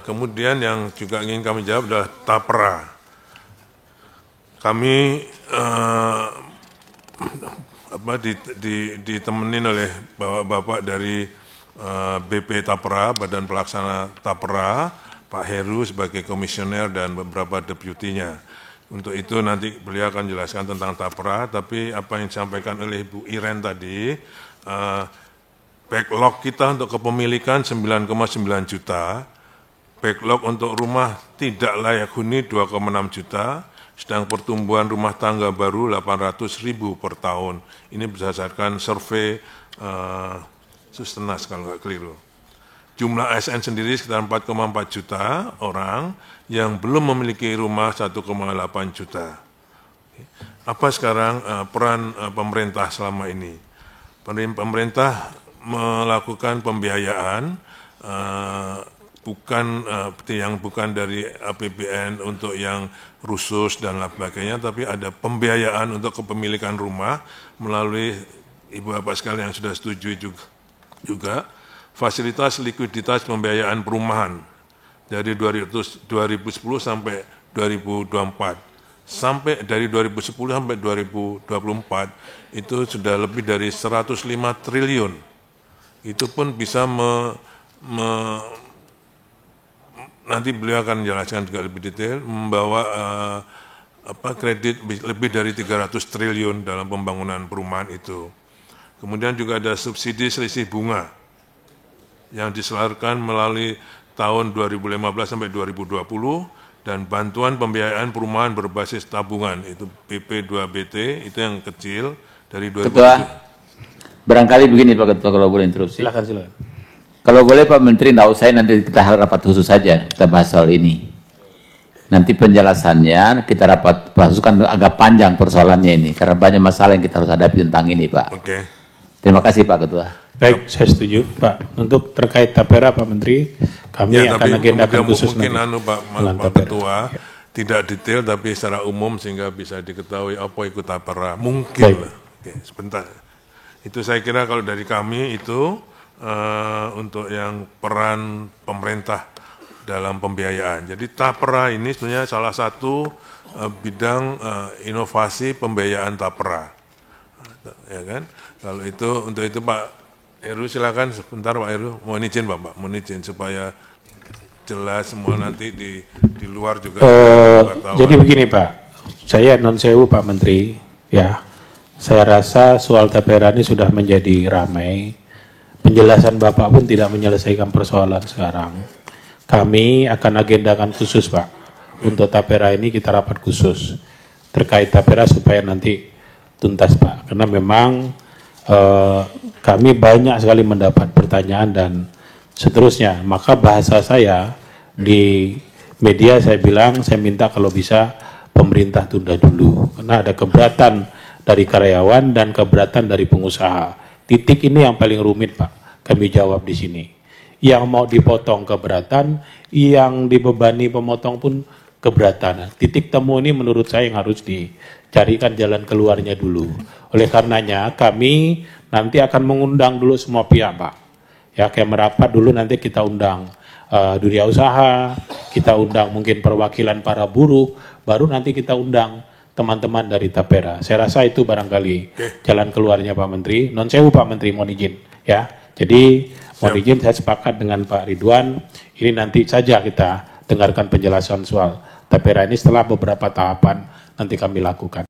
Kemudian yang juga ingin kami jawab adalah tapera. Kami ditemenin oleh bapak-bapak dari BP Tapera, Badan Pelaksana Tapera, Pak Heru sebagai komisioner dan beberapa deputinya. Untuk itu nanti beliau akan jelaskan tentang Tapera, tapi apa yang disampaikan oleh Bu Iren tadi, backlog kita untuk kepemilikan 9,9 juta, backlog untuk rumah tidak layak huni 2,6 juta, sedang pertumbuhan rumah tangga baru 800.000 per tahun. Ini berdasarkan survei Sustenas kalau nggak keliru. Jumlah ASN sendiri sekitar 4,4 juta orang yang belum memiliki rumah 1,8 juta. Apa sekarang peran pemerintah selama ini? Pemerintah melakukan pembiayaan bukan dari APBN untuk yang khusus dan lain sebagainya, tapi ada pembiayaan untuk kepemilikan rumah melalui ibu bapak sekalian yang sudah setuju juga fasilitas likuiditas pembiayaan perumahan dari 2010 sampai 2024. Sampai dari 2010 sampai 2024 itu sudah lebih dari 105 triliun. Itu pun bisa nanti beliau akan menjelaskan juga lebih detail, membawa kredit lebih dari 300 triliun dalam pembangunan perumahan itu. Kemudian juga ada subsidi selisih bunga yang disalurkan melalui tahun 2015 sampai 2020 dan bantuan pembiayaan perumahan berbasis tabungan, itu PP2BT, itu yang kecil dari 2007. Ketua, barangkali begini Pak Ketua, kalau boleh interupsi. Silakan. Kalau boleh Pak Menteri, nggak usah nanti kita rapat khusus saja, kita bahas soal ini. Nanti penjelasannya kita rapat khusus kan agak panjang persoalannya ini, karena banyak masalah yang kita harus hadapi tentang ini Pak. Oke. Terima kasih Pak Ketua. Baik, saya setuju Pak. Untuk terkait Tapera Pak Menteri, kami akan agendakan khusus mungkin nanti. Pak Ketua, tidak detail tapi secara umum sehingga bisa diketahui apa itu Tapera. Mungkin. Oke, sebentar. Itu saya kira kalau dari kami itu untuk yang peran pemerintah dalam pembiayaan. Jadi Tapera ini sebenarnya salah satu bidang inovasi pembiayaan Tapera. Ya kan? Kalau itu untuk itu Pak Heru silakan sebentar Pak Heru, mohon izin Bapak, mohon izin supaya jelas semua nanti di luar juga. Jadi begini Pak, saya non sewu Pak Menteri, ya, saya rasa soal Tapera ini sudah menjadi ramai. Penjelasan Bapak pun tidak menyelesaikan persoalan sekarang. Kami akan agendakan khusus Pak, untuk Tapera ini kita rapat khusus terkait Tapera supaya nanti tuntas Pak, karena memang kami banyak sekali mendapat pertanyaan dan seterusnya. Maka bahasa saya di media saya bilang, saya minta kalau bisa pemerintah tunda dulu, karena ada keberatan dari karyawan dan keberatan dari pengusaha. Titik ini yang paling rumit Pak, kami jawab di sini. Yang mau dipotong keberatan, yang dibebani pemotong pun keberatan. Titik temu ini menurut saya yang harus dicarikan jalan keluarnya dulu. Oleh karenanya kami nanti akan mengundang dulu semua pihak Pak. Ya, kayak merapat dulu nanti kita undang dunia usaha, kita undang mungkin perwakilan para buruh, baru nanti kita undang teman-teman dari Tapera. Saya rasa itu barangkali jalan keluarnya Pak Menteri. Non sewu Pak Menteri, mohon izin ya. Jadi mohon izin, saya sepakat dengan Pak Ridwan, ini nanti saja kita dengarkan penjelasan soal Tapera ini setelah beberapa tahapan nanti kami lakukan.